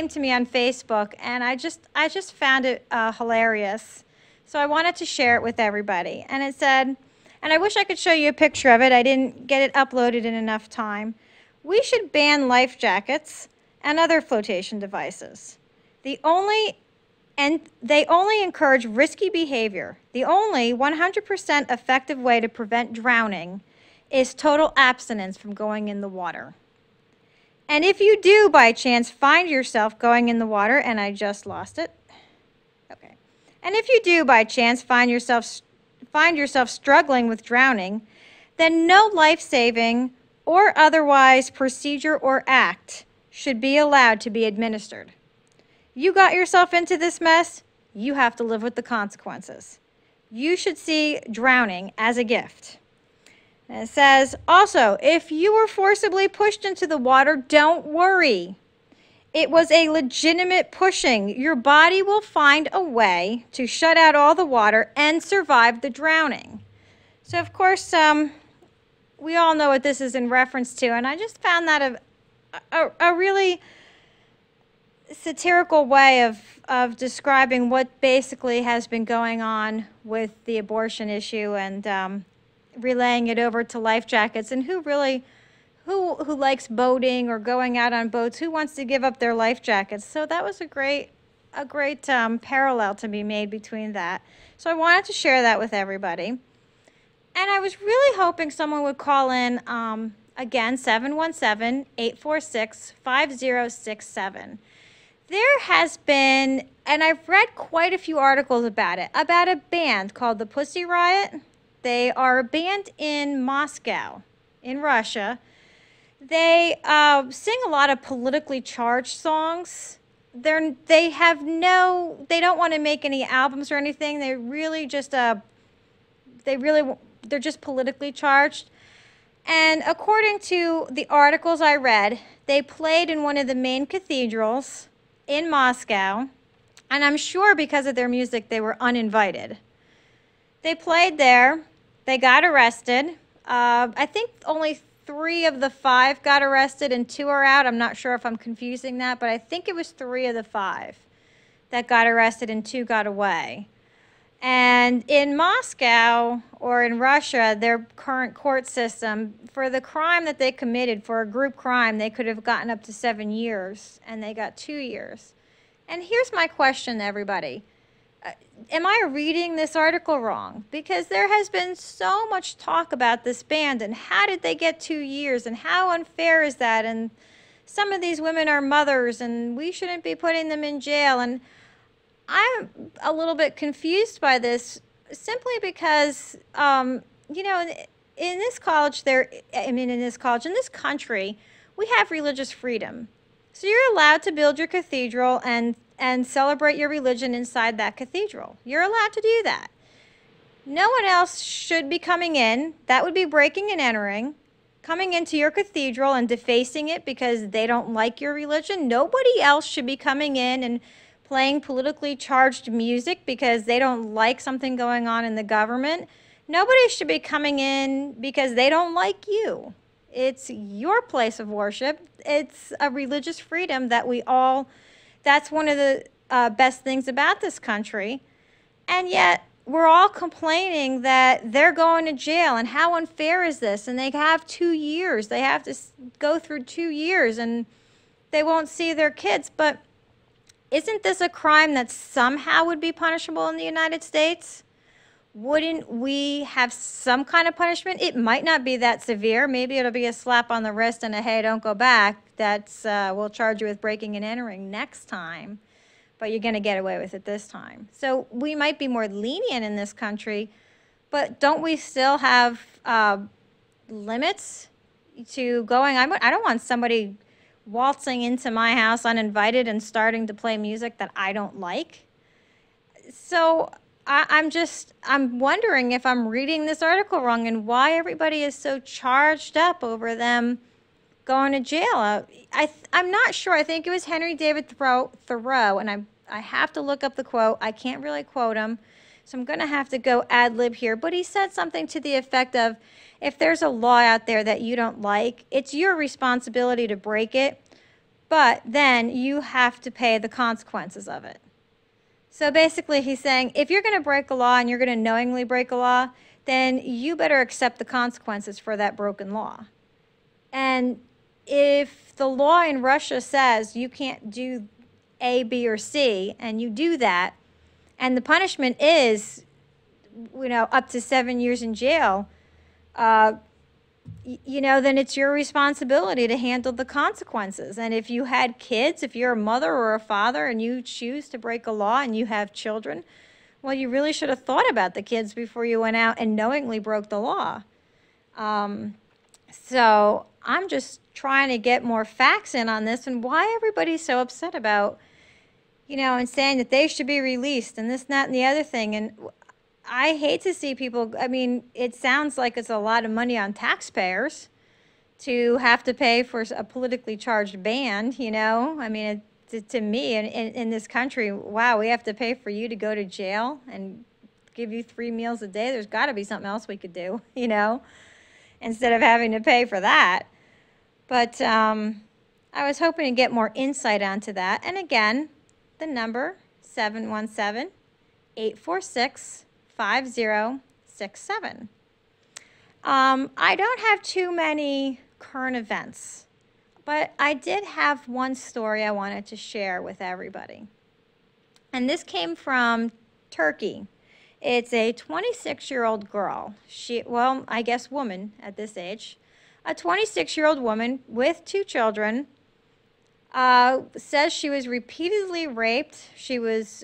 came to me on Facebook, and I just found it hilarious. So I wanted to share it with everybody. And it said, and I wish I could show you a picture of it. I didn't get it uploaded in enough time. We should ban life jackets and other flotation devices. They only encourage risky behavior. The only 100% effective way to prevent drowning is total abstinence from going in the water. And if you do by chance find yourself going in the water, and I just lost it. Okay. And if you do by chance find yourself struggling with drowning, then no life-saving or otherwise procedure or act should be allowed to be administered. You got yourself into this mess, you have to live with the consequences. You should see drowning as a gift. And it says, also, if you were forcibly pushed into the water, don't worry. It was a legitimate pushing. Your body will find a way to shut out all the water and survive the drowning. So, of course, we all know what this is in reference to, and I just found that a really satirical way of describing what basically has been going on with the abortion issue, and relaying it over to life jackets, and who likes boating or going out on boats, who wants to give up their life jackets. So that was a great parallel to be made between that. So I wanted to share that with everybody. And I was really hoping someone would call in, again, 717-846-5067. There has been, and I've read quite a few articles about it, about a band called the Pussy Riot. They are a band in Moscow, in Russia. They sing a lot of politically charged songs. They don't want to make any albums or anything. They really just, they're just politically charged. And according to the articles I read, they played in one of the main cathedrals in Moscow. And I'm sure because of their music, they were uninvited. They played there. They got arrested. I think only 3 of the 5 got arrested and 2 are out. I'm not sure if I'm confusing that, but I think it was 3 of the 5 that got arrested and 2 got away. And in Moscow, or in Russia, their current court system, for the crime that they committed, for a group crime, they could have gotten up to 7 years, and they got 2 years. And here's my question to everybody. Am I reading this article wrong? Because there has been so much talk about this band, and how did they get 2 years, and how unfair is that? And some of these women are mothers, and we shouldn't be putting them in jail. And I'm a little bit confused by this, simply because, you know, in this country, we have religious freedom. So you're allowed to build your cathedral and celebrate your religion inside that cathedral. You're allowed to do that. No one else should be coming in. That would be breaking and entering, coming into your cathedral and defacing it because they don't like your religion. Nobody else should be coming in and playing politically charged music because they don't like something going on in the government. Nobody should be coming in because they don't like you. It's your place of worship. It's a religious freedom that that's one of the best things about this country. And yet we're all complaining that they're going to jail, and how unfair is this? And they have 2 years. They have to go through 2 years, and they won't see their kids. But isn't this a crime that somehow would be punishable in the United States? Wouldn't we have some kind of punishment? It might not be that severe. Maybe it'll be a slap on the wrist and a, hey, don't go back. We'll charge you with breaking and entering next time, but you're going to get away with it this time. So we might be more lenient in this country, but don't we still have limits to going? I don't want somebody waltzing into my house uninvited and starting to play music that I don't like. So I'm wondering if I'm reading this article wrong, and why everybody is so charged up over them going to jail. I'm not sure. I think it was Henry David Thoreau, and I have to look up the quote. I can't really quote him, so I'm going to have to go ad lib here. But he said something to the effect of, if there's a law out there that you don't like, it's your responsibility to break it, but then you have to pay the consequences of it. So basically he's saying, if you're going to break a law and you're going to knowingly break a law, then you better accept the consequences for that broken law. And if the law in Russia says you can't do A, B, or C, and you do that, and the punishment is, up to 7 years in jail, then it's your responsibility to handle the consequences. And if you had kids, if you're a mother or a father and you choose to break a law and you have children, well, you really should have thought about the kids before you went out and knowingly broke the law. So I'm just trying to get more facts in on this and why everybody's so upset about, and saying that they should be released and this, that, and the other thing. And I hate to see people, it sounds like it's a lot of money on taxpayers to have to pay for a politically charged band, to me, in this country, wow, we have to pay for you to go to jail and give you 3 meals a day. There's got to be something else we could do, instead of having to pay for that. But I was hoping to get more insight onto that. And again, the number 717-846-5067. I don't have too many current events, but I did have one story I wanted to share with everybody. And this came from Turkey. It's a 26-year-old girl. I guess woman at this age. A 26-year-old woman with 2 children says she was repeatedly raped. She was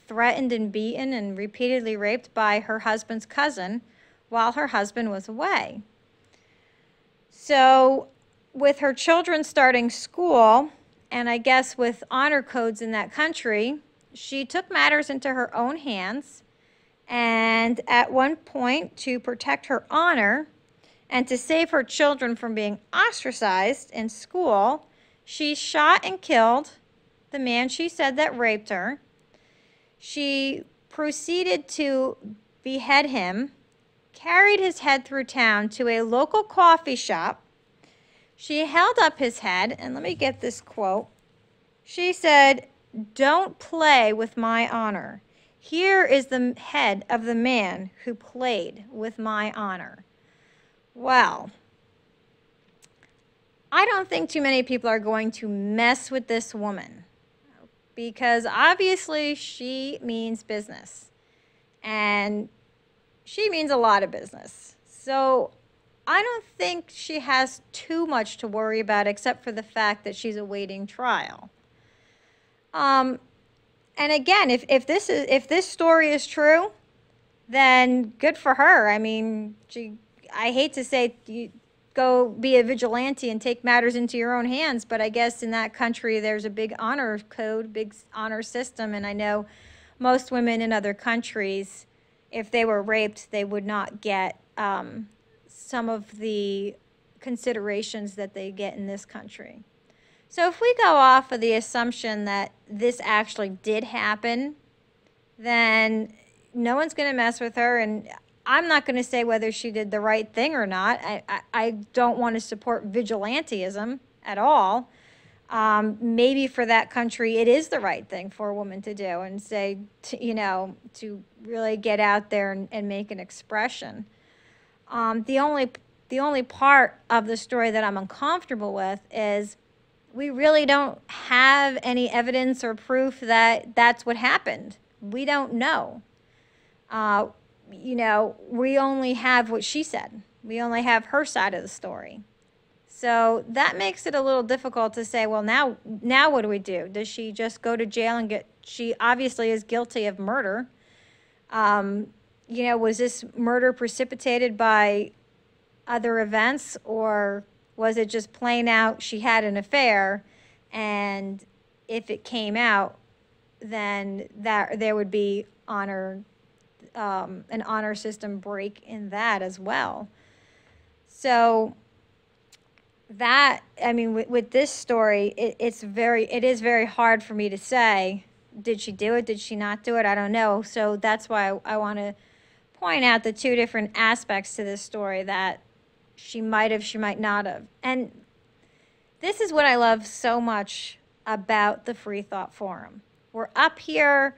threatened and beaten and repeatedly raped by her husband's cousin while her husband was away. So with her children starting school, and I guess with honor codes in that country, she took matters into her own hands. And at one point, to protect her honor and to save her children from being ostracized in school, she shot and killed the man she said that raped her. She proceeded to behead him, carried his head through town to a local coffee shop. She held up his head, and let me get this quote. She said, "Don't play with my honor. Here is the head of the man who played with my honor." Well, I don't think too many people are going to mess with this woman because obviously she means business, and she means a lot of business. So I don't think she has too much to worry about except for the fact that she's awaiting trial. And again, if this story is true, then good for her. I hate to say you go be a vigilante and take matters into your own hands, but I guess in that country there's a big honor code, big honor system, and I know most women in other countries, if they were raped, they would not get some of the considerations that they get in this country. So if we go off of the assumption that this actually did happen, then no one's going to mess with her, and I'm not going to say whether she did the right thing or not. I don't want to support vigilantism at all. Maybe for that country it is the right thing for a woman to do and say, to really get out there and make an expression. The only part of the story that I'm uncomfortable with is we really don't have any evidence or proof that that's what happened. We don't know. We only have what she said. We only have her side of the story. So that makes it a little difficult to say, well, now what do we do? Does she just go to jail and she obviously is guilty of murder. Was this murder precipitated by other events, or was it just plain out she had an affair, and if it came out, then there would be an honor system break in that as well. So that, with this story, it is very hard for me to say, did she do it? Did she not do it? I don't know. So that's why I want to point out the 2 different aspects to this story, that she might have, she might not have. And This is what I love so much about the Free Thought Forum. We're up here.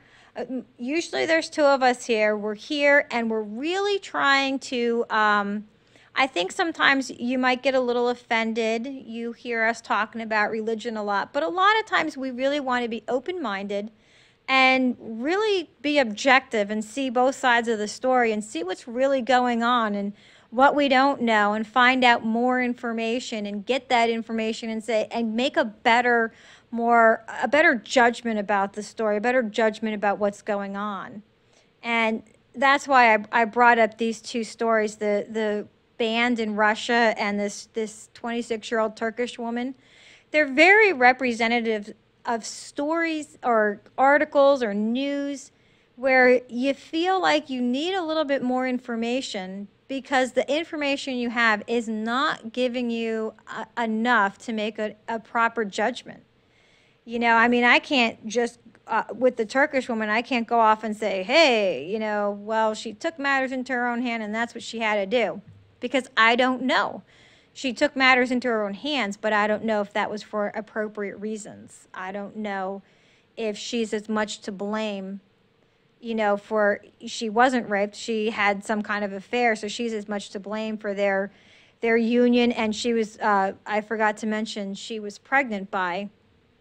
Usually there's two of us here. We're here and we're really trying to, I think sometimes you might get a little offended. You hear us talking about religion a lot, but a lot of times we really want to be open-minded and really be objective and see both sides of the story and see what's really going on and what we don't know, and find out more information and get that information and say and make a better judgment about the story, a better judgment about what's going on. And that's why I brought up these two stories, the band in Russia and this 26-year-old Turkish woman. They're very representative of stories or articles or news where you feel like you need a little bit more information because the information you have is not giving you enough to make a proper judgment. You know, I mean, I can't just, with the Turkish woman, I can't go off and say, hey, you know, well, she took matters into her own hand and that's what she had to do, because I don't know. She took matters into her own hands, but I don't know if that was for appropriate reasons. I don't know if she's as much to blame, you know, for, she wasn't raped, she had some kind of affair, so she's as much to blame for their union. And she was, I forgot to mention, she was pregnant by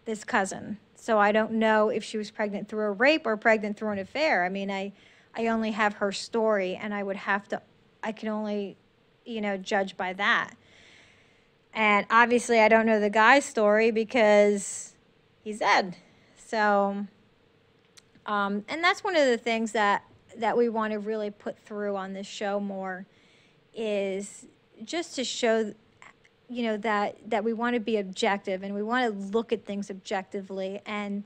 this cousin. So I don't know if she was pregnant through a rape or pregnant through an affair. I mean, I only have her story, and I can only, you know, judge by that. And obviously I don't know the guy's story because he's dead. So, and that's one of the things that we want to really put through on this show more, is just to show, you know, that we want to be objective and we want to look at things objectively and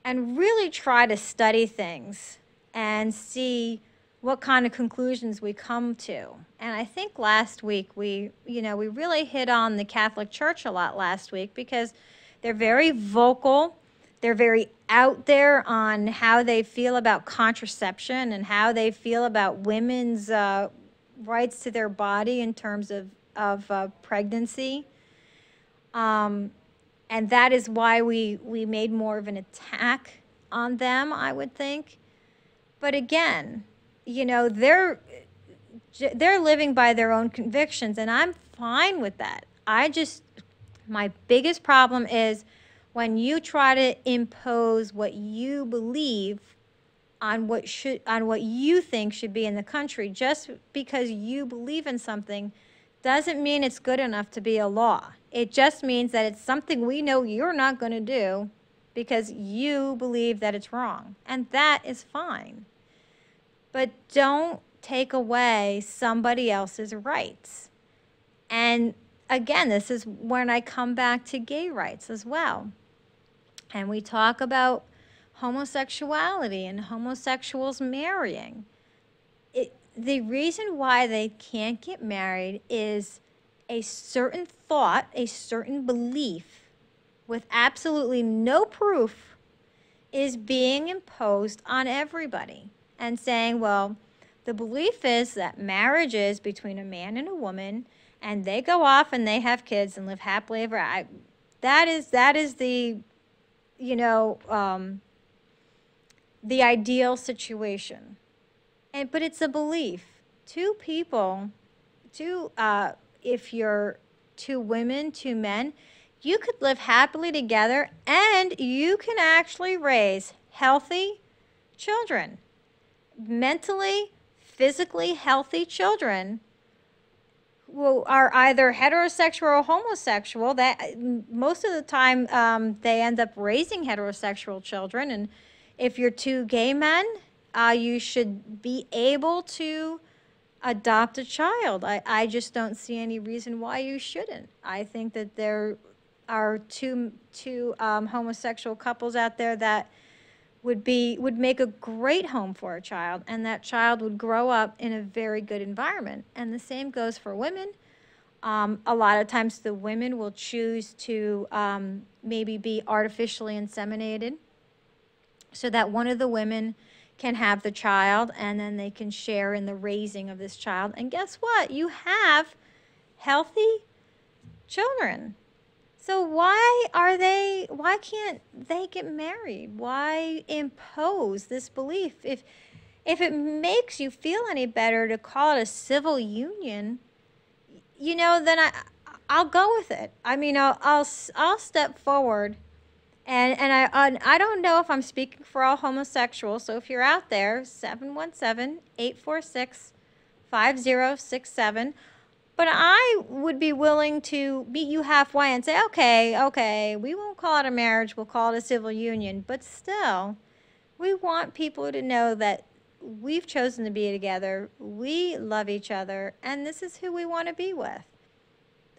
really try to study things and see what kind of conclusions we come to. And I think last week we really hit on the Catholic Church a lot last week, because they're very vocal. They're very out there on how they feel about contraception and how they feel about women's rights to their body in terms of pregnancy. And that is why we made more of an attack on them, I would think. But again, you know, they're living by their own convictions, and I'm fine with that. My biggest problem is when you try to impose what you believe on what you think should be in the country. Just because you believe in something doesn't mean it's good enough to be a law. It just means that it's something we know you're not going to do because you believe that it's wrong, and that is fine. But don't take away somebody else's rights. And again, this is when I come back to gay rights as well. And we talk about homosexuality and homosexuals marrying. The reason why they can't get married is a certain thought, a certain belief with absolutely no proof is being imposed on everybody. And saying, well, the belief is that marriage is between a man and a woman, and they go off and they have kids and live happily ever after. That is the, you know, the ideal situation. But it's a belief. Two people, if you're two women, two men, you could live happily together, and you can actually raise healthy children. Mentally, physically healthy children who are either heterosexual or homosexual. That most of the time they end up raising heterosexual children. And if you're two gay men, you should be able to adopt a child. I just don't see any reason why you shouldn't. I think that there are two homosexual couples out there that would make a great home for a child, and that child would grow up in a very good environment. And the same goes for women. A lot of times the women will choose to maybe be artificially inseminated so that one of the women can have the child, and then they can share in the raising of this child. And guess what? You have healthy children. So why can't they get married? Why impose this belief? If it makes you feel any better to call it a civil union, then I'll go with it. I mean, I'll step forward, and I don't know if I'm speaking for all homosexuals. So if you're out there, 717-846-5067. But I would be willing to meet you halfway and say, okay, we won't call it a marriage, we'll call it a civil union. But still, we want people to know that we've chosen to be together, we love each other, and this is who we want to be with.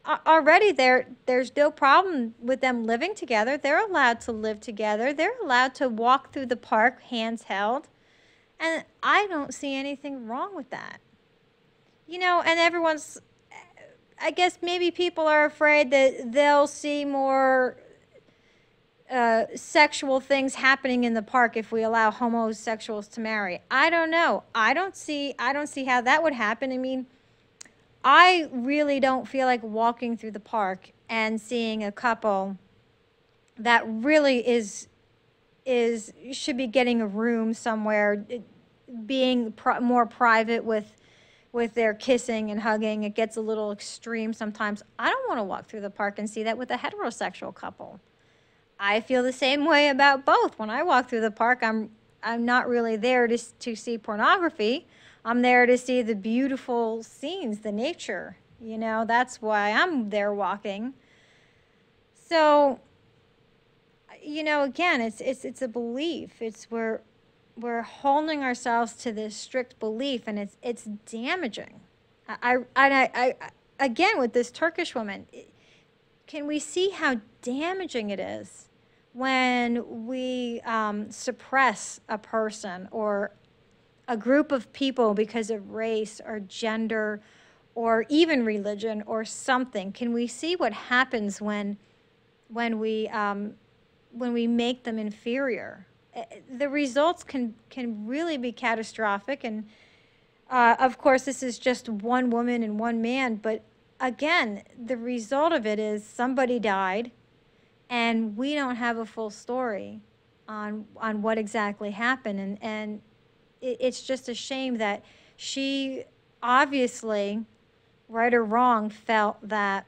Already there's no problem with them living together. They're allowed to live together. They're allowed to walk through the park hands held. And I don't see anything wrong with that. And I guess maybe people are afraid that they'll see more sexual things happening in the park if we allow homosexuals to marry. I don't know. I don't see how that would happen. I mean, I really don't feel like walking through the park and seeing a couple that really should be getting a room somewhere, being more private with their kissing and hugging. It gets a little extreme sometimes. I don't want to walk through the park and see that with a heterosexual couple. I feel the same way about both. When I walk through the park, I'm not really there to see pornography. I'm there to see the beautiful scenes, the nature. That's why I'm there walking. So, again, it's a belief. We're holding ourselves to this strict belief, and it's damaging. I again, with this Turkish woman, can we see how damaging it is when we suppress a person or a group of people because of race or gender or even religion or something? Can we see what happens when we make them inferior? The results can really be catastrophic. And of course, this is just one woman and one man. But again, the result of it is somebody died, and we don't have a full story on what exactly happened. And it's just a shame that she obviously, right or wrong, felt that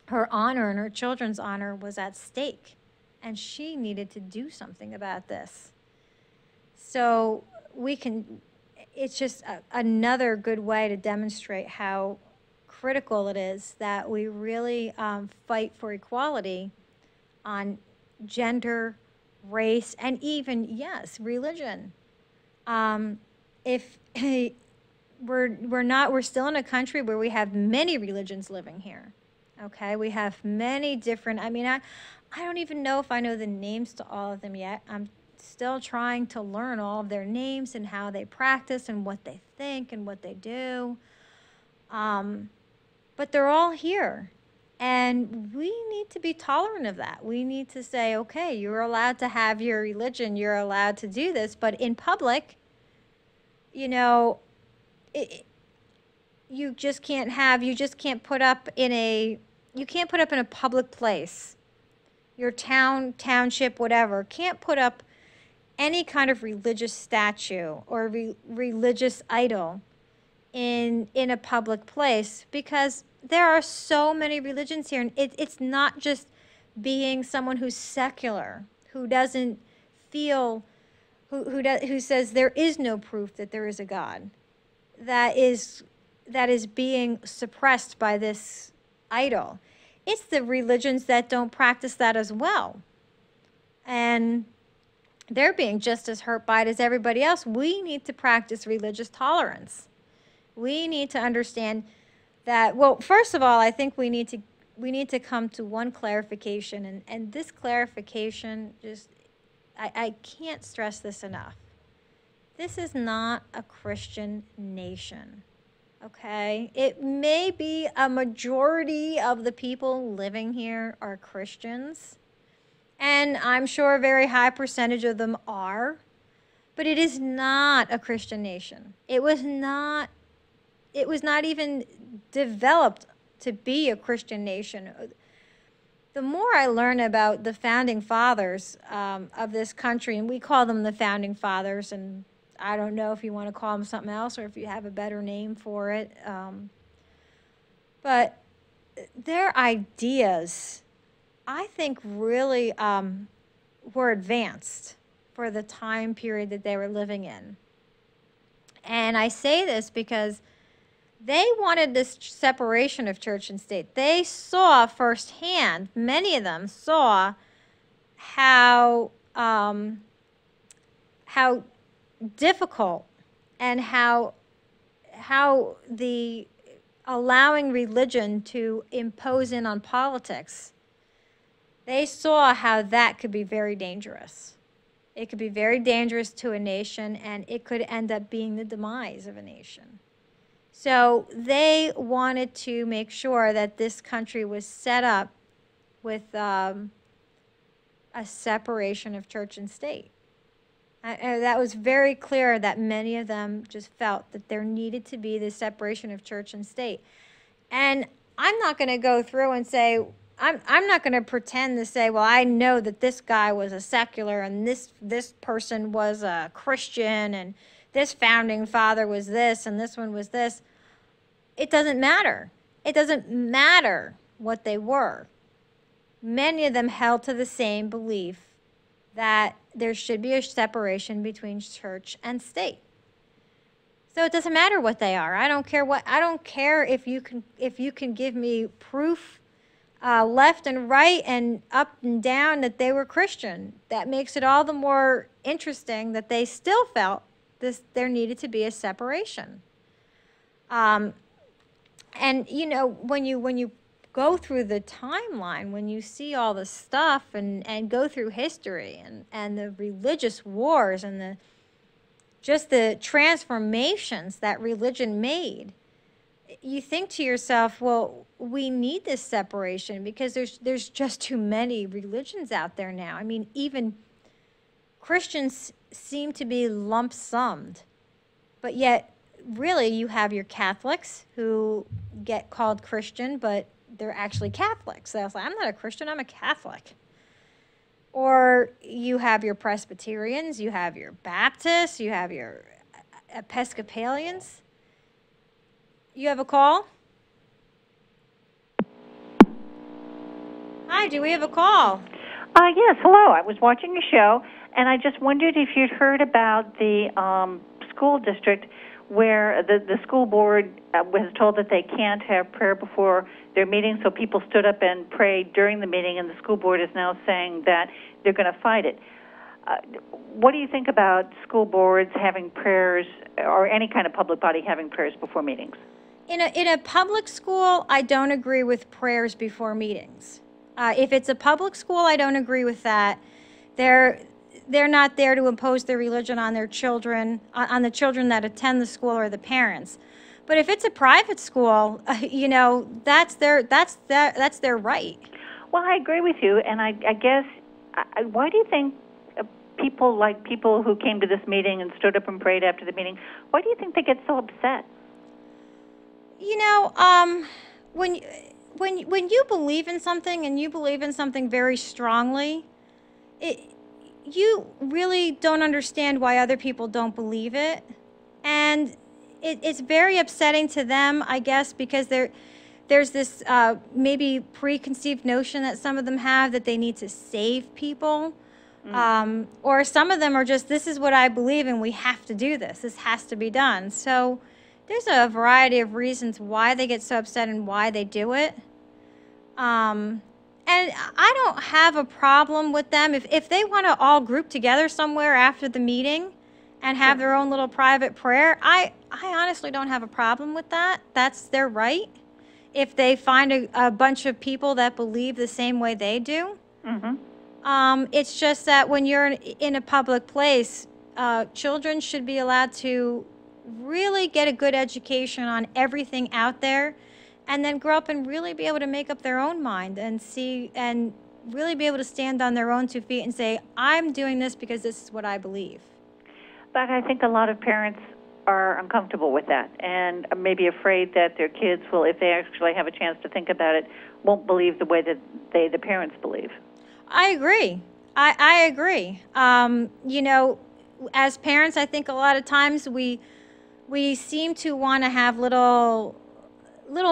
her honor and her children's honor was at stake. And she needed to do something about this. So it's just another good way to demonstrate how critical it is that we really fight for equality on gender, race, and even, yes, religion. If we're still in a country where we have many religions living here. Okay, we have many different, I don't even know if I know the names to all of them yet. I'm still trying to learn all of their names and how they practice and what they think and what they do. But they're all here. And we need to be tolerant of that. We need to say, okay, you're allowed to have your religion. You're allowed to do this. But in public, you just can't put up in a public place. Your township, whatever, can't put up any kind of religious statue or religious idol in a public place, because there are so many religions here, and it's not just being someone who's secular, who doesn't feel, who says there is no proof that there is a God, that is being suppressed by this idol. It's the religions that don't practice that as well. And they're being just as hurt by it as everybody else. We need to practice religious tolerance. We need to understand that, well, first of all, I think we need to come to one clarification. And this clarification, I can't stress this enough. This is not a Christian nation. Okay, it may be a majority of the people living here are Christians, and I'm sure a very high percentage of them are, but it is not a Christian nation. It was not even developed to be a Christian nation. the more I learn about the founding fathers of this country, and we call them the founding fathers, and I don't know if you want to call them something else or if you have a better name for it, but their ideas, I think, really were advanced for the time period that they were living in. And I say this because they wanted this separation of church and state. They saw firsthand, many of them saw how difficult and how the allowing religion to impose in on politics, they saw how that could be very dangerous. It could be very dangerous to a nation, and it could end up being the demise of a nation. So they wanted to make sure that this country was set up with a separation of church and state. That was very clear that many of them just felt that there needed to be this separation of church and state. And I'm not going to go through and say, I'm not going to pretend to say, well, I know that this guy was a secular and this person was a Christian and this founding father was this and this one was this. It doesn't matter. It doesn't matter what they were. Many of them held to the same belief that there should be a separation between church and state. So it doesn't matter what they are. I don't care if you can give me proof left and right and up and down that they were Christian. That makes it all the more interesting that they still felt there needed to be a separation. And you know, when you go through the timeline, when you see all the stuff and go through history and the religious wars and just the transformations that religion made, you think to yourself, well, we need this separation because there's just too many religions out there now. I mean, even Christians seem to be lump summed, but yet really you have your Catholics who get called Christian, but they're actually Catholics. They'll say, I'm not a Christian, I'm a Catholic. Or you have your Presbyterians, you have your Baptists, you have your Episcopalians. You have a call? Hi, do we have a call? Yes, hello. I was watching a show, and I just wondered if you'd heard about the school district where the school board was told that they can't have prayer before their meeting, so people stood up and prayed during the meeting, and the school board is now saying that they're going to fight it. What do you think about school boards having prayers, or any kind of public body having prayers before meetings? In a public school, I don't agree with prayers before meetings. If it's a public school, I don't agree with that. They're not there to impose their religion on their children, on the children that attend the school or the parents. But if it's a private school, you know, that's their right. Well, I agree with you, and I guess, why do you think people who came to this meeting and stood up and prayed after the meeting, why do you think they get so upset? You know, when you believe in something and you believe in something very strongly, you really don't understand why other people don't believe it. And it's very upsetting to them, I guess, because there's this maybe preconceived notion that some of them have that they need to save people. Or some of them are just, this is what I believe and we have to do this. This has to be done. So there's a variety of reasons why they get so upset and why they do it. And I don't have a problem with them. If they want to all group together somewhere after the meeting and have their own little private prayer, I honestly don't have a problem with that. That's their right. If they find a bunch of people that believe the same way they do. It's just that when you're in a public place, children should be allowed to really get a good education on everything out there, and then grow up and really be able to make up their own mind and see and really be able to stand on their own 2 feet and say, I'm doing this because this is what I believe. But I think a lot of parents are uncomfortable with that and maybe afraid that their kids will, if they actually have a chance to think about it, won't believe the way that the parents believe. I agree. I agree. You know, as parents, I think a lot of times we seem to want to have little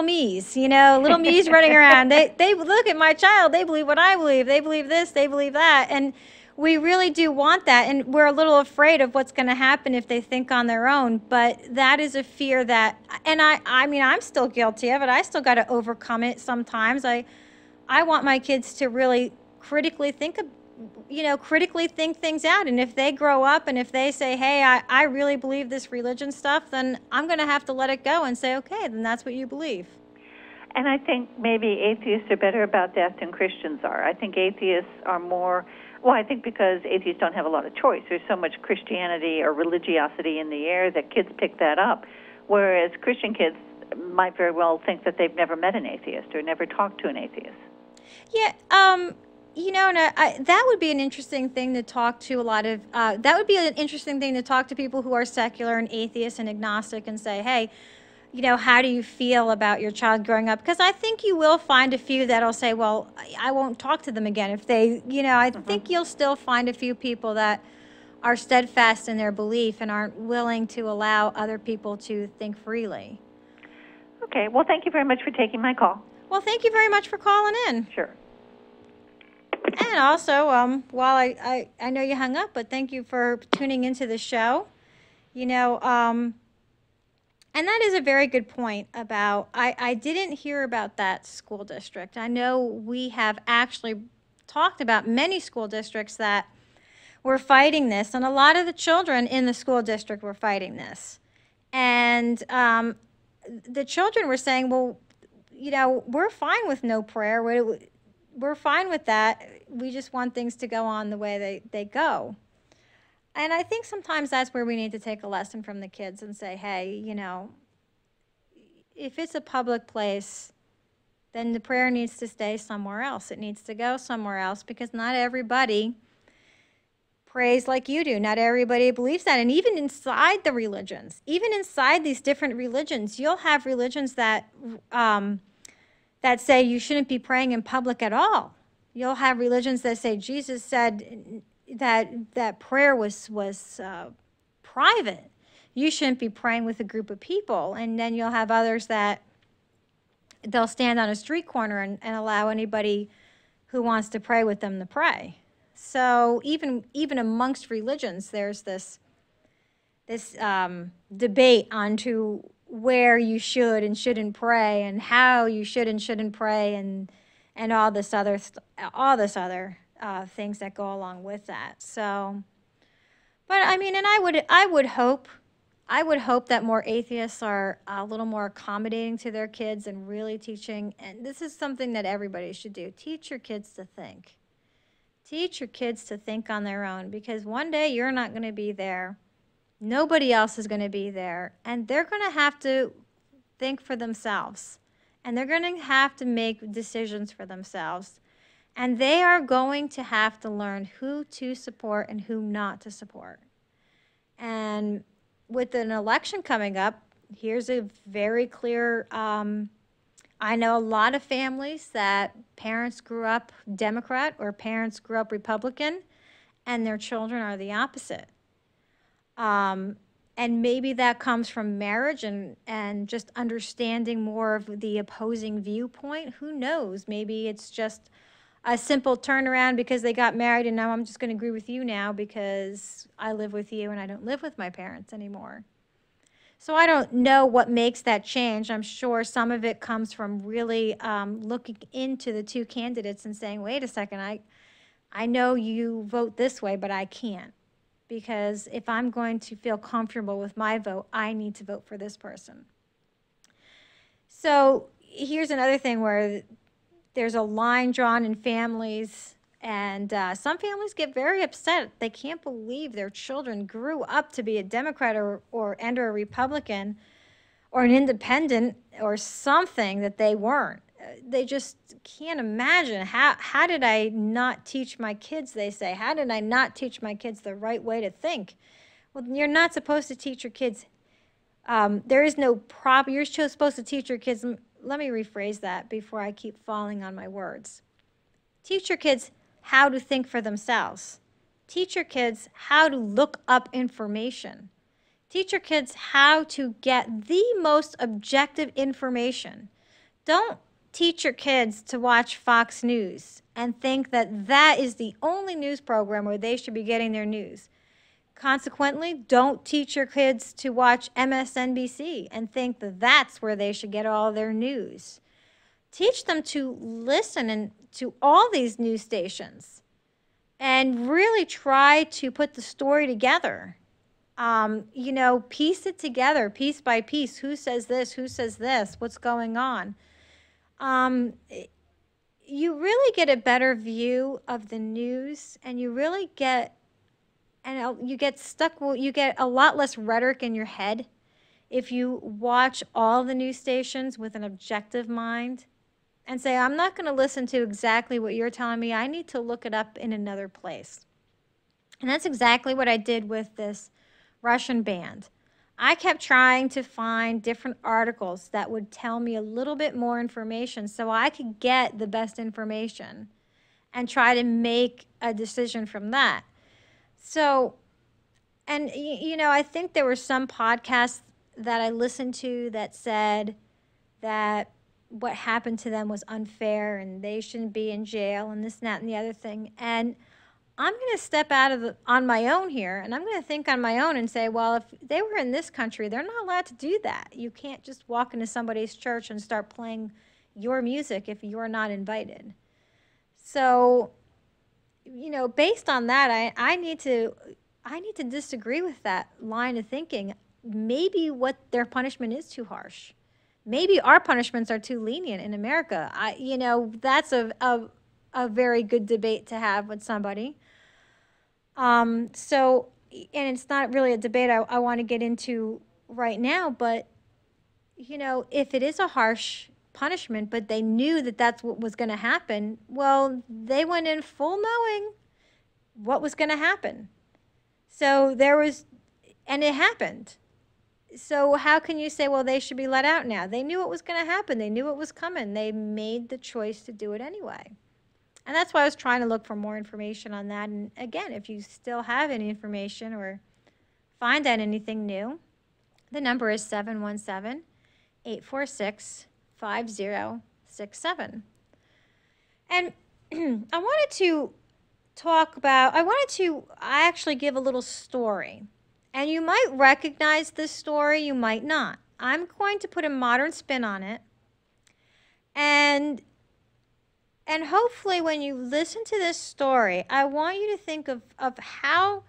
me's, you know, little me's running around. They look at my child, they believe what I believe, they believe this, they believe that, and we really do want that, and we're a little afraid of what's going to happen if they think on their own. But that is a fear that, and I mean, I'm still guilty of it. I still got to overcome it sometimes. I want my kids to really critically think of, you know, critically think things out. And if they grow up and if they say, hey, I really believe this religion stuff, then I'm going to have to let it go and say, okay, then that's what you believe. And I think maybe atheists are better about that than Christians are. I think atheists are more, well, I think because atheists don't have a lot of choice. There's so much Christianity or religiosity in the air that kids pick that up, whereas Christian kids might very well think that they've never met an atheist or never talked to an atheist. Yeah, you know, and that would be an interesting thing to talk to a lot of, that would be an interesting thing to talk to people who are secular and atheist and agnostic and say, hey, you know, how do you feel about your child growing up? Because I think you will find a few that'll say, well, I won't talk to them again. If they, you know, I think you'll still find a few people that are steadfast in their belief and aren't willing to allow other people to think freely. Okay, well, thank you very much for taking my call. Well, thank you very much for calling in. Sure. And also, while I know you hung up, but thank you for tuning into the show. You know, and that is a very good point about, I didn't hear about that school district. I know we have actually talked about many school districts that were fighting this, and a lot of the children in the school district were fighting this. And the children were saying, well, you know, we're fine with no prayer. We're fine with that. We just want things to go on the way they go. And I think sometimes that's where we need to take a lesson from the kids and say, hey, you know, if it's a public place, then the prayer needs to stay somewhere else. It needs to go somewhere else, because not everybody prays like you do. Not everybody believes that. And even inside the religions, even inside these different religions, you'll have religions that that say you shouldn't be praying in public at all. You'll have religions that say Jesus said that prayer was private. You shouldn't be praying with a group of people. And then you'll have others that they'll stand on a street corner and allow anybody who wants to pray with them to pray. So even amongst religions, there's this debate onto where you should and shouldn't pray, and how you should and shouldn't pray, and all this other things that go along with that. So, but I mean, and I would hope that more atheists are a little more accommodating to their kids and really teaching. And this is something that everybody should do: teach your kids to think. Teach your kids to think on their own, because one day you're not going to be there. Nobody else is going to be there, and they're going to have to think for themselves, and they're going to have to make decisions for themselves, and they are going to have to learn who to support and who not to support. And with an election coming up, here's a very clear, I know a lot of families that parents grew up Democrat or parents grew up Republican, and their children are the opposite. And maybe that comes from marriage and just understanding more of the opposing viewpoint. Who knows? Maybe it's just a simple turnaround because they got married and now I'm just going to agree with you now because I live with you and I don't live with my parents anymore. So I don't know what makes that change. I'm sure some of it comes from really looking into the two candidates and saying, wait a second, I know you vote this way, but I can't. Because if I'm going to feel comfortable with my vote, I need to vote for this person. So here's another thing where there's a line drawn in families, and some families get very upset. They can't believe their children grew up to be a Democrat or a Republican or an independent or something that they weren't. They just can't imagine. How did I not teach my kids, they say. How did I not teach my kids the right way to think? Well, you're not supposed to teach your kids. There is no problem. You're supposed to teach your kids let me rephrase that before I keep falling on my words. Teach your kids how to think for themselves. Teach your kids how to look up information. Teach your kids how to get the most objective information. Don't teach your kids to watch Fox News and think that that is the only news program where they should be getting their news. Consequently, don't teach your kids to watch MSNBC and think that that's where they should get all their news. Teach them to listen to all these news stations and really try to put the story together. Piece it together, piece by piece. Who says this? Who says this? What's going on? You really get a better view of the news, and you really get, you get a lot less rhetoric in your head if you watch all the news stations with an objective mind and say, I'm not going to listen to exactly what you're telling me. I need to look it up in another place. And that's exactly what I did with this Russian band. I kept trying to find different articles that would tell me a little bit more information so I could get the best information and try to make a decision from that. So, and I think there were some podcasts that I listened to that said that what happened to them was unfair and they shouldn't be in jail and this and that and the other thing. And I'm going to step out on my own here, and I'm going to think on my own and say, well, if they were in this country, they're not allowed to do that. You can't just walk into somebody's church and start playing your music if you're not invited. So, based on that, I need to disagree with that line of thinking. Maybe what their punishment is too harsh. Maybe our punishments are too lenient in America. That's a very good debate to have with somebody. And it's not really a debate I want to get into right now, but, if it is a harsh punishment, but they knew that that's what was going to happen, well, they went in full knowing what was going to happen. So and it happened. So how can you say, well, they should be let out now? They knew what was going to happen. They knew it was coming. They made the choice to do it anyway. And that's why I was trying to look for more information on that. And again, if you still have any information or find out anything new, the number is 717-846-5067. And I wanted to actually give a little story. And you might recognize this story, you might not. I'm going to put a modern spin on it. And hopefully when you listen to this story, I want you to think of how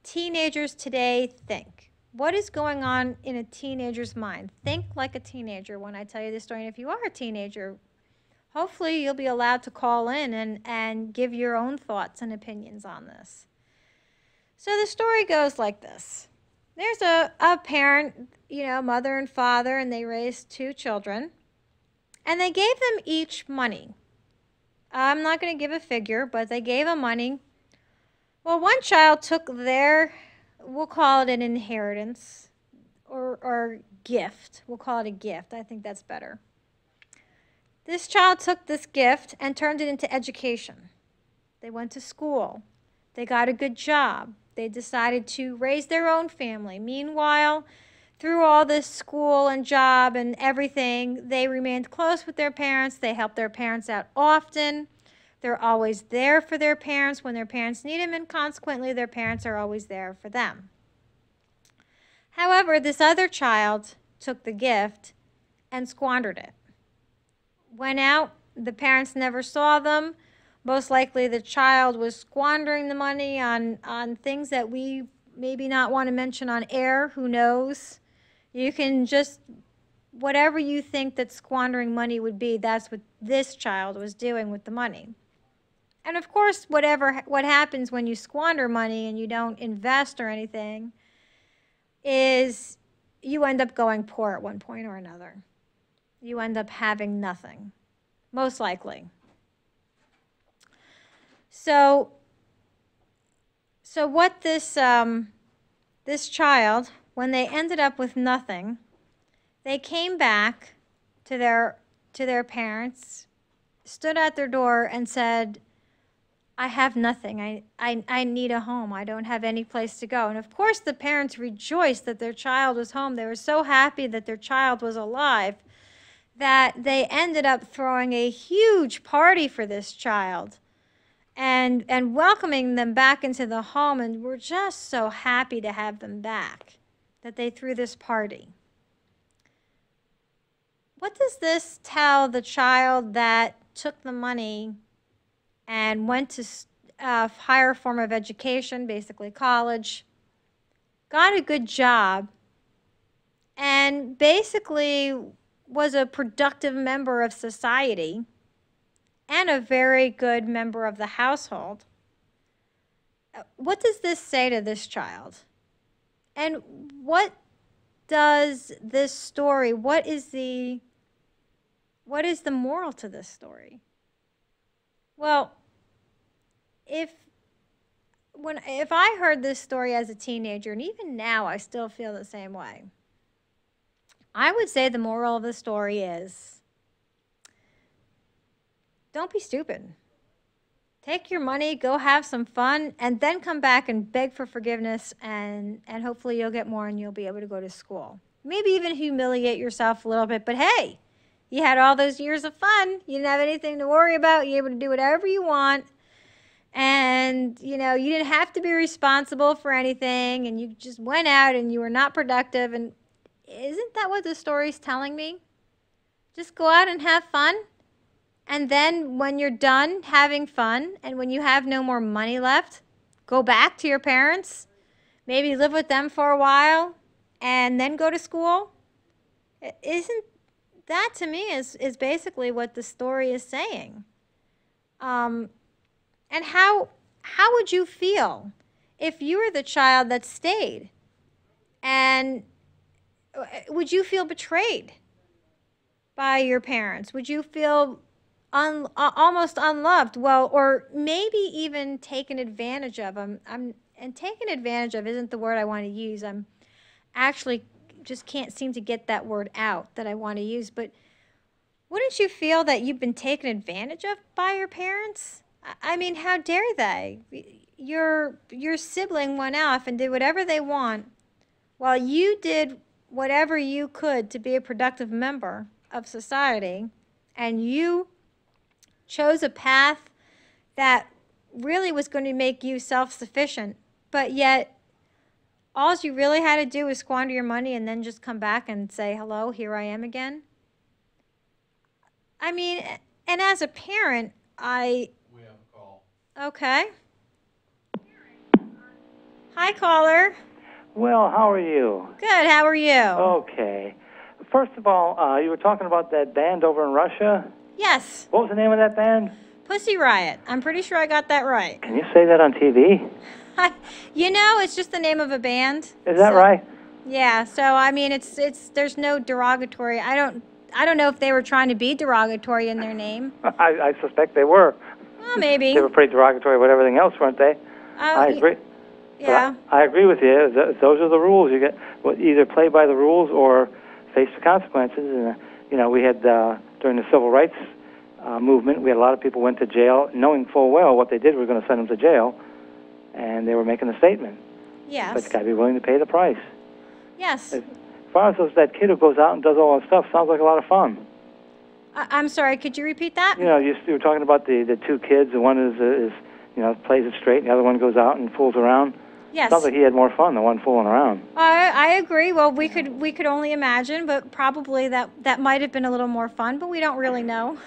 teenagers today think. What is going on in a teenager's mind? Think like a teenager when I tell you this story. And if you are a teenager, hopefully you'll be allowed to call in and give your own thoughts and opinions on this. So the story goes like this. There's a parent, mother and father, and they raised 2 children. And they gave them each money. I'm not going to give a figure, but they gave them money. Well, one child took we'll call it an inheritance or gift. We'll call it a gift. I think that's better. This child took this gift and turned it into education. They went to school. They got a good job. They decided to raise their own family. Meanwhile, through all this school and job and everything, they remained close with their parents. They helped their parents out often. They're always there for their parents when their parents need them, and consequently, their parents are always there for them. However, this other child took the gift and squandered it. Went out, the parents never saw them. Most likely the child was squandering the money on things that we maybe not want to mention on air. Who knows? You can just, whatever you think that squandering money would be, that's what this child was doing with the money. And of course, what happens when you squander money and you don't invest or anything is you end up going poor at one point or another. You end up having nothing, most likely. So what this child, when they ended up with nothing, they came back to their to their parents, stood at their door and said, I have nothing. I need a home. I don't have any place to go. And of course, the parents rejoiced that their child was home. They were so happy that their child was alive that they ended up throwing a huge party for this child and welcoming them back into the home. And we're just so happy to have them back that they threw this party. What does this tell the child that took the money and went to a higher form of education, basically college, got a good job, and basically was a productive member of society and a very good member of the household? What does this say to this child? And what does this story, what is the moral to this story? Well, if I heard this story as a teenager, and even now I still feel the same way, I would say the moral of the story is, don't be stupid. Take your money, go have some fun, and then come back and beg for forgiveness, and hopefully you'll get more and you'll be able to go to school. Maybe even humiliate yourself a little bit, but hey, you had all those years of fun. You didn't have anything to worry about. You were able to do whatever you want. And, you didn't have to be responsible for anything. And you just went out and you were not productive. And isn't that what the story's telling me? Just go out and have fun. And then when you're done having fun and when you have no more money left, go back to your parents. Maybe live with them for a while and then go to school. Isn't that, to me, is basically what the story is saying. And how would you feel if you were the child that stayed? And would you feel betrayed by your parents? Would you feel almost unloved? Well, or maybe even taken advantage of. And taken advantage of isn't the word I want to use. I'm actually just can't seem to get that word out that I want to use. But wouldn't you feel that you've been taken advantage of by your parents? I mean, how dare they? Your sibling went off and did whatever they want while you did whatever you could to be a productive member of society, and you chose a path that really was going to make you self-sufficient, but yet all you really had to do was squander your money and then just come back and say, hello, here I am again. I mean, and as a parent, we have a call. Okay. Hi, caller. Well, how are you? Good, how are you? Okay. First of all, you were talking about that band over in Russia? Yes. What was the name of that band? Pussy Riot. I'm pretty sure I got that right. Can you say that on TV? It's just the name of a band. Is that right? Yeah, so I mean it's there's no derogatory. I don't know if they were trying to be derogatory in their name. I suspect they were. Well, maybe. They were pretty derogatory with everything else, weren't they? I agree. Yeah. I agree with you. Those are the rules. You get either play by the rules or face the consequences. And we had during the civil rights movement, we had a lot of people went to jail, knowing full well what they did was going to send them to jail, and they were making a statement. Yes. But you got to be willing to pay the price. Yes. As far as that kid who goes out and does all that stuff, sounds like a lot of fun. I'm sorry. Could you repeat that? You were talking about the two kids. The one is plays it straight, and the other one goes out and fools around. Yes. Sounds like he had more fun than one fooling around. I agree. Well, we could only imagine, but probably that might have been a little more fun, but we don't really know.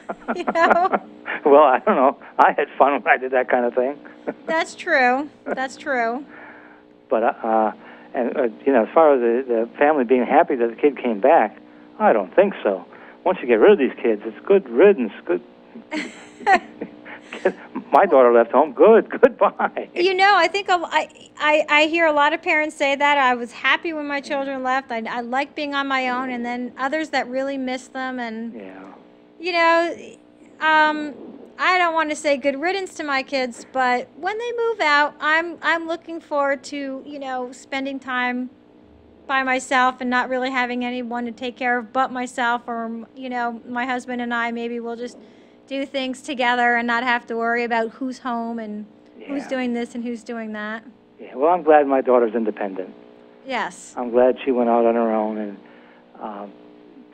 Well, I don't know. I had fun when I did that kind of thing. That's true. That's true. But as far as the family being happy that the kid came back, I don't think so. Once you get rid of these kids, it's good riddance. Good. My daughter left home. Goodbye. I think I hear a lot of parents say that. I was happy when my children left. I like being on my own, and then others that really miss them. And I don't want to say good riddance to my kids, but when they move out, I'm looking forward to spending time by myself and not really having anyone to take care of but myself, or my husband and I, maybe we'll just do things together and not have to worry about who's home and who's doing this and who's doing that. Yeah, well, I'm glad my daughter's independent. Yes. I'm glad she went out on her own and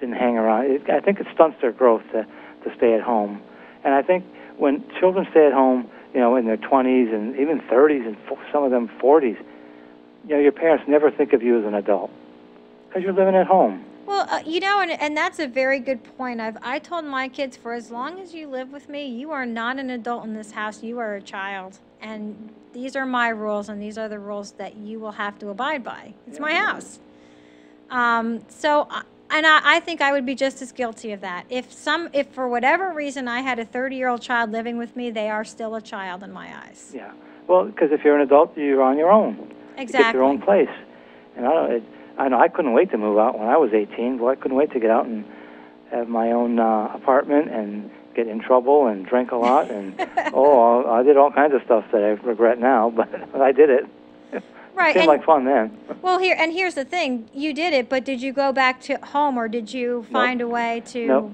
didn't hang around. I think it stunts their growth to stay at home. And I think when children stay at home, in their 20s and even 30s and some of them 40s, your parents never think of you as an adult because you're living at home. Well, and that's a very good point. I told my kids, for as long as you live with me, you are not an adult in this house. You are a child. And these are my rules, and these are the rules that you will have to abide by. It's my house. I think I would be just as guilty of that. If for whatever reason I had a 30-year-old child living with me, they are still a child in my eyes. Yeah. Well, because if you're an adult, you're on your own. Exactly. You get your own place. And I know I couldn't wait to move out when I was 18. Boy, I couldn't wait to get out and have my own apartment and get in trouble and drink a lot. And, I did all kinds of stuff that I regret now, but I did it. Right. It seemed like fun then. Well, here's the thing. You did it, but did you go back to home, or did you find a way to... Nope.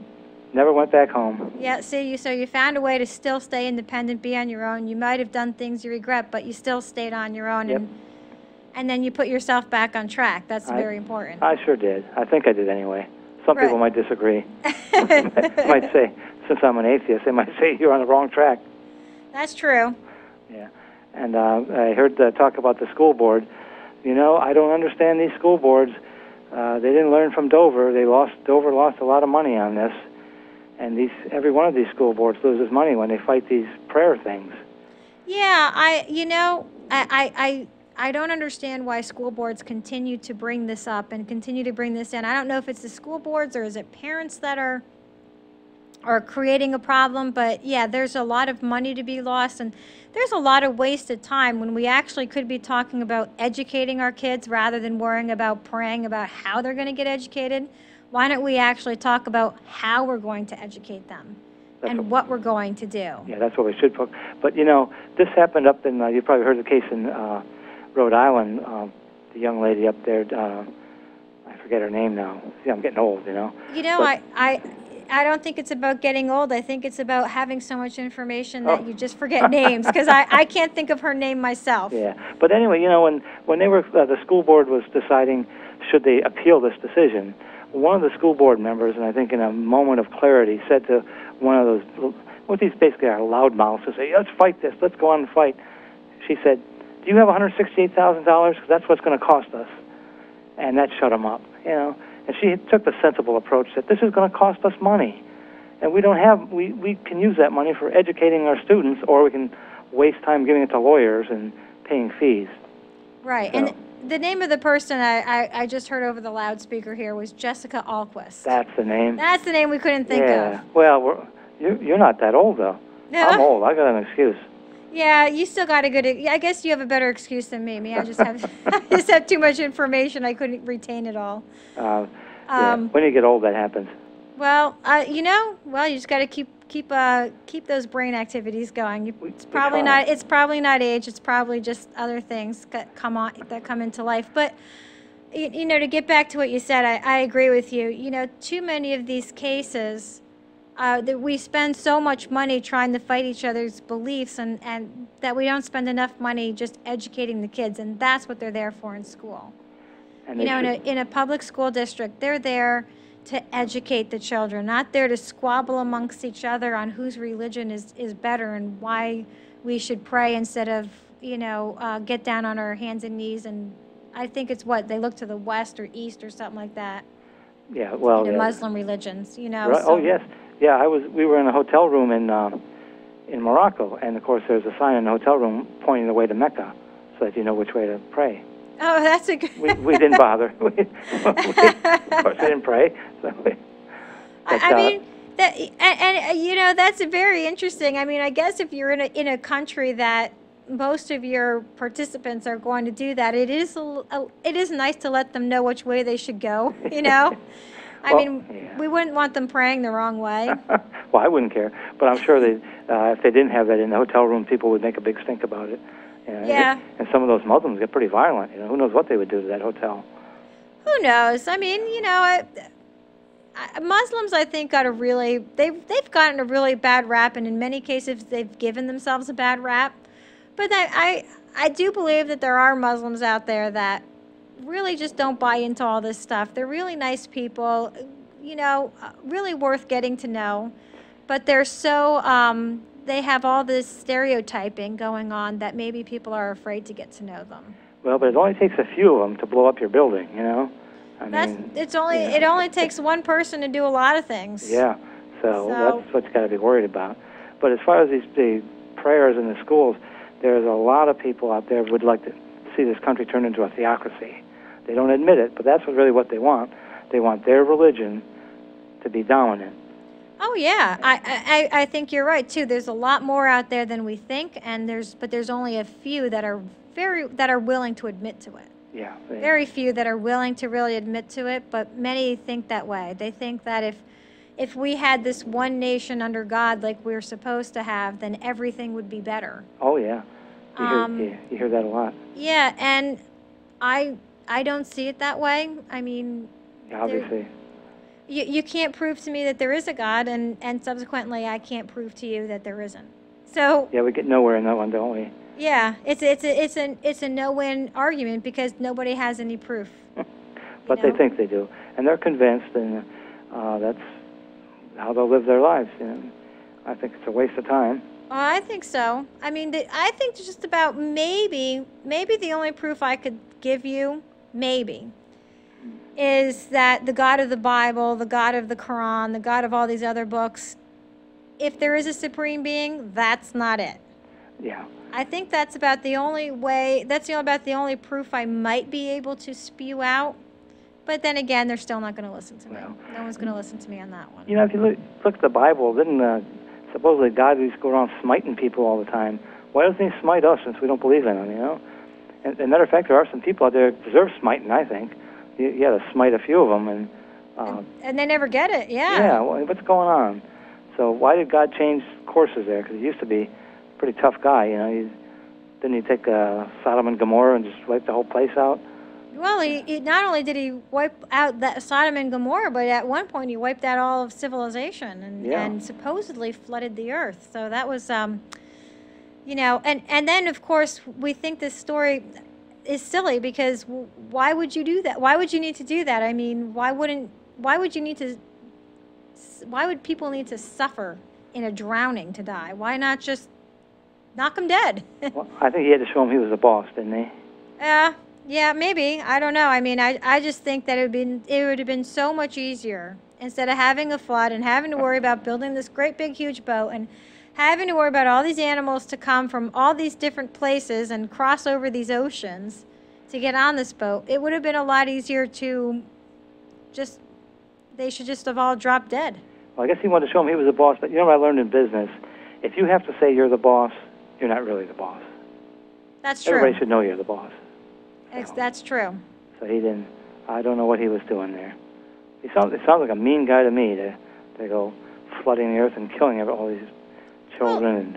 Never went back home. Yeah, see, so you found a way to still stay independent, be on your own. You might have done things you regret, but you still stayed on your own. Yep. And then you put yourself back on track. That's very important. I sure did. I think I did anyway. Some people might disagree. might say, since I'm an atheist, they might say you're on the wrong track. That's true. Yeah. And I heard talk about the school board. I don't understand these school boards. They didn't learn from Dover. Dover lost a lot of money on this. And every one of these school boards loses money when they fight these prayer things. Yeah, I don't understand why school boards continue to bring this up and continue to bring this in. I don't know if it's the school boards or is it parents that are creating a problem, but yeah, there's a lot of money to be lost, and there's a lot of wasted time when we actually could be talking about educating our kids rather than worrying about praying about how they're going to get educated. Why don't we actually talk about how we're going to educate them and what we're going to do? Yeah, that's what we should put. But, this happened up in, you probably heard the case in Rhode Island, the young lady up there, I forget her name now. See, I'm getting old, I don't think it's about getting old. I think it's about having so much information that you just forget names, because I can't think of her name myself. Yeah, but anyway, when they were the school board was deciding should they appeal this decision, one of the school board members, and I think in a moment of clarity, said to one of those, what these basically are loudmouths, to say, let's fight this, let's go on and fight. She said, do you have $168,000? Because that's what's going to cost us. And that shut them up, And she took the sensible approach that this is going to cost us money. And we can use that money for educating our students, or we can waste time giving it to lawyers and paying fees. Right. So. And the name of the person I just heard over the loudspeaker here was Jessica Alquist. That's the name. That's the name we couldn't think of. Yeah. Well, you're not that old, though. No. I'm old. I got an excuse. Yeah, you still got a good... I guess you have a better excuse than me. I just have too much information. I couldn't retain it all. When you get old, that happens. Well, you just got to keep those brain activities going. It's probably not age. It's probably just other things that come into life. But to get back to what you said, I agree with you. Too many of these cases that we spend so much money trying to fight each other's beliefs, and that we don't spend enough money just educating the kids, and that's what they're there for in school. And in a public school district, they're there to educate the children, not there to squabble amongst each other on whose religion is better and why we should pray instead of, get down on our hands and knees. And I think it's they look to the west or east or something like that. Yeah, well, Muslim religions, Right. So. Oh, yes. Yeah, we were in a hotel room in Morocco, and of course there's a sign in the hotel room pointing the way to Mecca, so that you know which way to pray. Oh, that's a good... we didn't bother. Of course, we didn't pray. So that's very interesting. I guess if you're in a country that most of your participants are going to do that, it is nice to let them know which way they should go. We wouldn't want them praying the wrong way. Well, I wouldn't care, but I'm sure if they didn't have that in the hotel room, people would make a big stink about it. Yeah. And some of those Muslims get pretty violent. Who knows what they would do to that hotel? Who knows? I mean, Muslims, I think, they've gotten a really bad rap, and in many cases, they've given themselves a bad rap. But I do believe that there are Muslims out there that really just don't buy into all this stuff. They're really nice people, really worth getting to know. But they're they have all this stereotyping going on that maybe people are afraid to get to know them. Well, but it only takes a few of them to blow up your building, It only takes one person to do a lot of things. Yeah, so that's what you got to be worried about. But as far as the prayers in the schools, there's a lot of people out there who would like to see this country turn into a theocracy. They don't admit it, but that's really what they want. They want their religion to be dominant. Oh yeah, I think you're right too. There's a lot more out there than we think, but there's only a few that are willing to admit to it. Yeah. Very few that are willing to really admit to it, but many think that way. They think that if we had this one nation under God like we're supposed to have, then everything would be better. Oh yeah, you hear that a lot. Yeah, and I don't see it that way. I mean, yeah, obviously. You can't prove to me that there is a God, and subsequently I can't prove to you that there isn't. So yeah, we get nowhere in that one, don't we? Yeah, it's a no-win argument because nobody has any proof. But they think they do, and they're convinced, and that's how they'll live their lives. I think it's a waste of time. Oh, I think so. I mean, I think just about maybe the only proof I could give you, maybe, is that the God of the Bible, the God of the Quran, the God of all these other books, if there is a supreme being, that's not it. Yeah. I think that's about the only proof I might be able to spew out. But then again, they're still not going to listen to me. No one's going to listen to me on that one. If you look at the Bible, didn't supposedly God used to go around smiting people all the time? Why doesn't he smite us since we don't believe in him, And as a matter of fact, there are some people out there that deserve smiting, I think. You got to smite a few of them. And they never get it, yeah. Yeah, well, what's going on? So why did God change courses there? Because he used to be a pretty tough guy, Didn't he take Sodom and Gomorrah and just wipe the whole place out? Well, he not only did he wipe out that Sodom and Gomorrah, but at one point he wiped out all of civilization and supposedly flooded the earth. So that was, and then, of course, we think this story is silly because why would you do that? Why would you need to do that? I mean, why would people need to suffer in a drowning to die? Why not just knock them dead? Well, I think he had to show him he was the boss, didn't he? Yeah, maybe. I don't know. I mean, I just think that it would have been so much easier instead of having a flood and having to worry about building this great big huge boat and having to worry about all these animals to come from all these different places and cross over these oceans to get on this boat. It would have been a lot easier to they should just have all dropped dead. Well, I guess he wanted to show him he was the boss, but what I learned in business? If you have to say you're the boss, you're not really the boss. That's true. Everybody should know you're the boss. That's true. So he didn't. I don't know what he was doing there. It sounds like a mean guy to me to go flooding the earth and killing all these children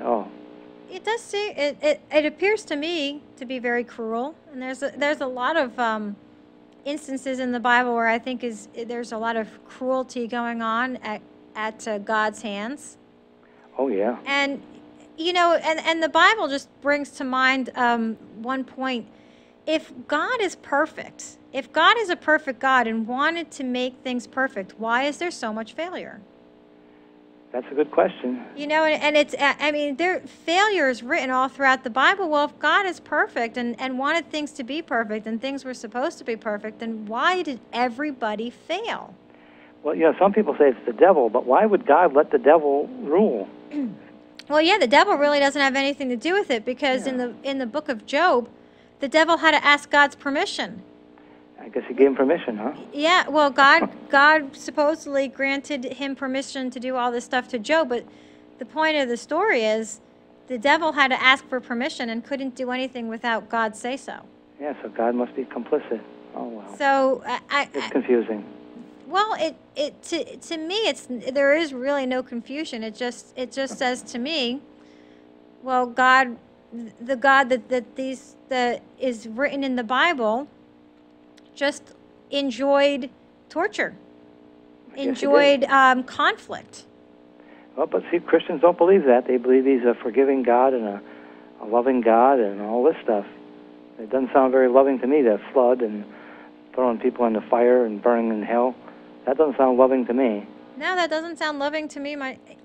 It does seem it appears to me to be very cruel, and there's a lot of instances in the Bible where I think there's a lot of cruelty going on at God's hands. Oh yeah. And and the Bible just brings to mind one point. If God is perfect, if God is a perfect God and wanted to make things perfect, why is there so much failure? That's a good question. Failure is written all throughout the Bible. Well, if God is perfect and wanted things to be perfect and things were supposed to be perfect, then why did everybody fail? Well, some people say it's the devil, but why would God let the devil rule? Well, yeah, the devil really doesn't have anything to do with it because in the book of Job, the devil had to ask God's permission. I guess he gave him permission, huh? Yeah, well, God supposedly granted him permission to do all this stuff to Job, but the point of the story is the devil had to ask for permission and couldn't do anything without God's say-so. Yeah, so God must be complicit. Oh, well. So it's confusing. Well, to me, there is really no confusion. It just says to me, well, God, the God that is written in the Bible, just enjoyed torture, Yes, enjoyed conflict. Well, but see, Christians don't believe that. They believe he's a forgiving God and a loving God and all this stuff. It doesn't sound very loving to me, that flood and throwing people into fire and burning in hell. That doesn't sound loving to me. No, that doesn't sound loving to me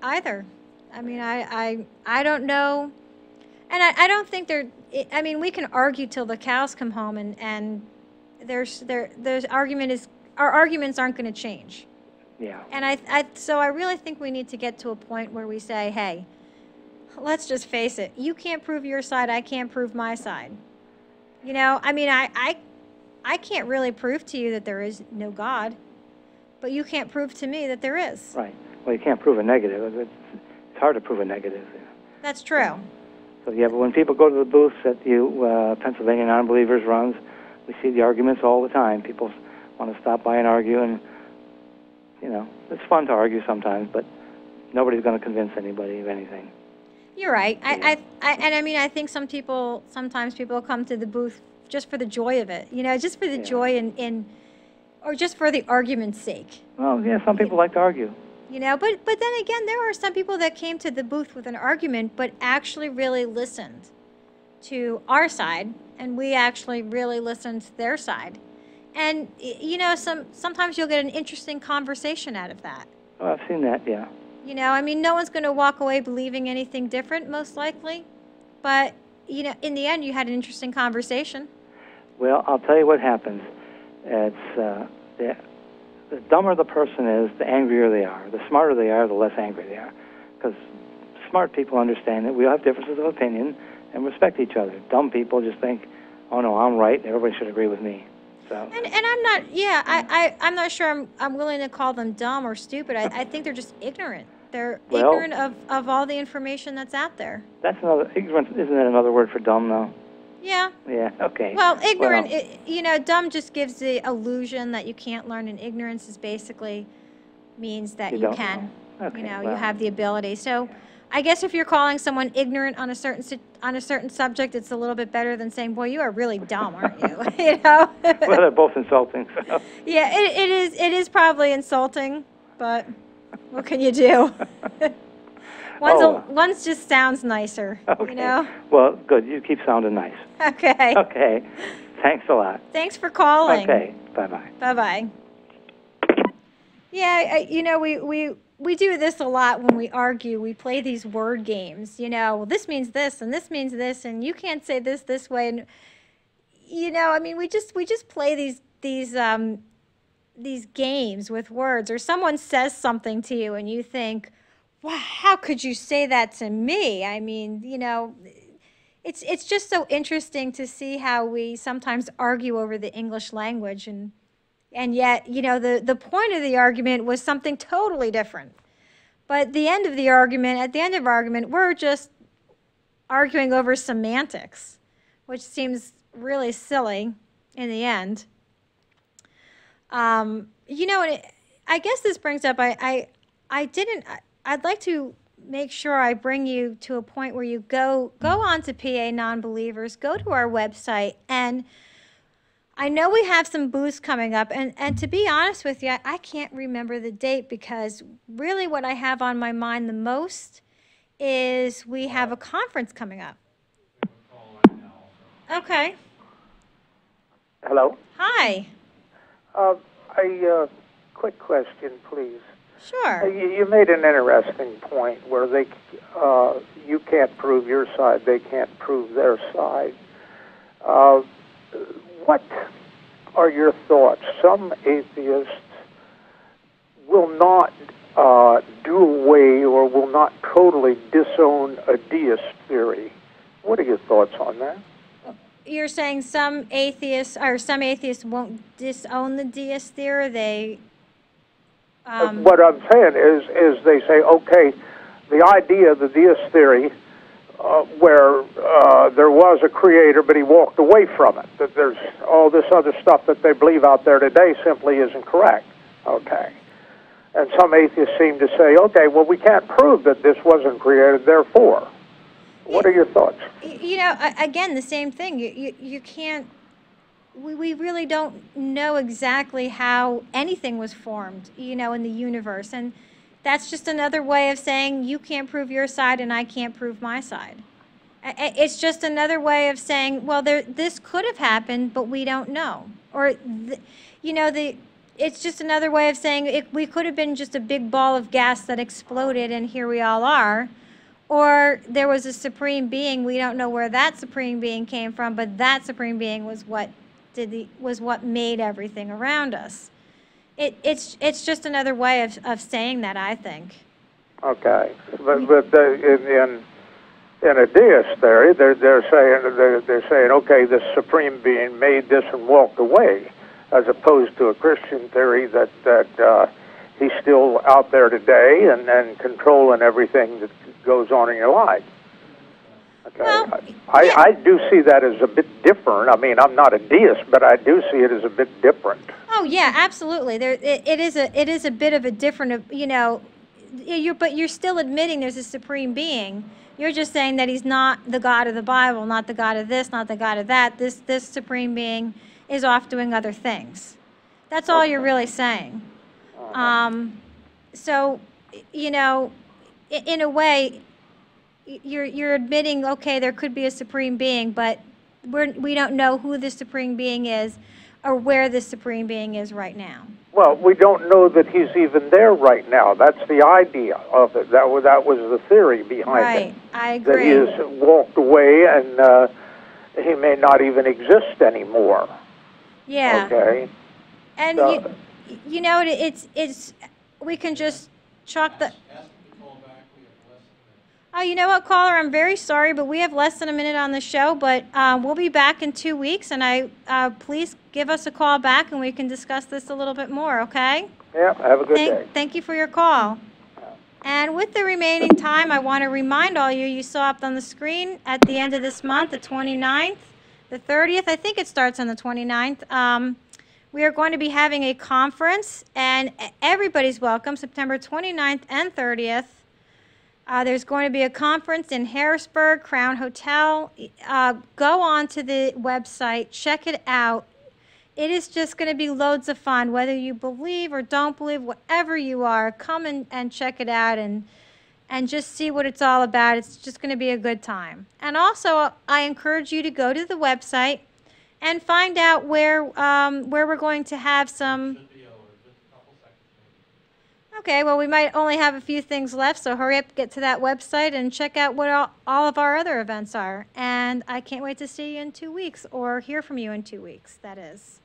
either. I mean, I don't know. And I don't think I mean, we can argue till the cows come home, and there's our arguments aren't going to change. Yeah. And so I really think we need to get to a point where we say, hey, let's just face it. You can't prove your side. I can't prove my side. You know, I mean, I can't really prove to you that there is no God, but you can't prove to me that there is. Right. Well, you can't prove a negative. It's hard to prove a negative. That's true. So, yeah, but when people go to the booths that Pennsylvania Nonbelievers runs, we see the arguments all the time. People want to stop by and argue, and, you know, it's fun to argue sometimes, but nobody's going to convince anybody of anything. You're right. Yeah. I mean, I think sometimes people come to the booth just for the joy of it, you know, just for the joy or just for the argument's sake. Well, yeah, some people like to argue. You know, but then again, there are some people that came to the booth with an argument, but actually really listened to our side, and we actually really listened to their side. And, you know, sometimes you'll get an interesting conversation out of that. Oh, I've seen that, yeah. You know, I mean, no one's going to walk away believing anything different, most likely. But, you know, in the end, you had an interesting conversation. Well, I'll tell you what happens. It's the dumber the person is, the angrier they are. The smarter they are, the less angry they are. Because smart people understand that we all have differences of opinion and respect each other. Dumb people just think, oh, no, I'm right, and everybody should agree with me. So. And I'm not, I'm not sure I'm willing to call them dumb or stupid. I think they're just ignorant. They're ignorant of all the information that's out there. Ignorance, isn't that another word for dumb, though? Yeah. Yeah, okay. Well, ignorant, you know, dumb just gives the illusion that you can't learn, and ignorance is basically means that you can. Okay, you know, you have the ability. So I guess if you're calling someone ignorant on a certain subject, it's a little bit better than saying, boy, you are really dumb, aren't you? You know? Well, they're both insulting. So. Yeah, it is probably insulting, but what can you do? One's just sounds nicer, okay. You know? Well, good. You keep sounding nice. Okay. Okay. Thanks a lot. Thanks for calling. Okay. Bye-bye. Bye-bye. Yeah, you know, we do this a lot when we argue. We play these word games, you know, well, this means this, and this means this, and you can't say this way. And, you know, I mean, we just play these games with words, or someone says something to you and you think, wow, how could you say that to me? I mean, you know, it's just so interesting to see how we sometimes argue over the English language, and yet, you know, the point of the argument was something totally different. But at the end of argument, we're just arguing over semantics, which seems really silly in the end. You know, I guess this brings up, I'd like to make sure I bring you to a point where you go on to PA Nonbelievers, go to our website, and I know we have some booths coming up, and to be honest with you, I can't remember the date, because really what I have on my mind the most is we have a conference coming up. Okay. Hello? Hi. A quick question, please. Sure. You made an interesting point where you can't prove your side, they can't prove their side. What are your thoughts? Some atheists will not do away or will not totally disown a deist theory. What are your thoughts on that? You're saying some atheists won't disown the deist theory? What I'm saying is they say, okay, the idea, the deist theory, where there was a creator, but he walked away from it, that there's all this other stuff that they believe out there today simply isn't correct. Okay. And some atheists seem to say, okay, well, we can't prove that this wasn't created, therefore. What are your thoughts? You know, again, the same thing. You can't we really don't know exactly how anything was formed, in the universe. And that's just another way of saying you can't prove your side and I can't prove my side. It's just another way of saying, well, this could have happened, but we don't know. Or, it's just another way of saying we could have been just a big ball of gas that exploded and here we all are. Or there was a supreme being. We don't know where that supreme being came from, but that supreme being was what made everything around us. It's just another way of saying that, I think. Okay, but in a deist theory, they're saying okay, this supreme being made this and walked away, as opposed to a Christian theory that he's still out there today and controlling everything that goes on in your life. Okay, well, I do see that as a bit different. I mean, I'm not a deist, but I do see it as a bit different. Oh yeah, absolutely. It is a bit of a different, but you're still admitting there's a supreme being. You're just saying that he's not the God of the Bible, not the God of this, not the God of that. This supreme being is off doing other things. That's all you're really saying. So, in a way, you're admitting, okay, there could be a supreme being, but we don't know who the supreme being is or where the supreme being is right now. Well, we don't know that he's even there right now. That's the idea of it. That was the theory behind it. Right, I agree. That he has walked away and he may not even exist anymore. Yeah. Okay. And it's we can just chalk the. Oh, you know what, caller? I'm very sorry, but we have less than a minute on the show. But we'll be back in 2 weeks, and please give us a call back, and we can discuss this a little bit more. Okay? Yeah. Have a good day. Thank you for your call. And with the remaining time, I want to remind all you saw up on the screen at the end of this month, the 29th, the 30th. I think it starts on the 29th. We are going to be having a conference, and everybody's welcome, September 29th and 30th. There's going to be a conference in Harrisburg, Crown Hotel. Go on to the website, check it out. It is just going to be loads of fun, whether you believe or don't believe, whatever you are. Come and check it out and just see what it's all about. It's just going to be a good time. And also, I encourage you to go to the website and find out where we're going to have some. Okay, well, we might only have a few things left, so hurry up, get to that website, and check out what all of our other events are. And I can't wait to see you in 2 weeks, or hear from you in 2 weeks, that is.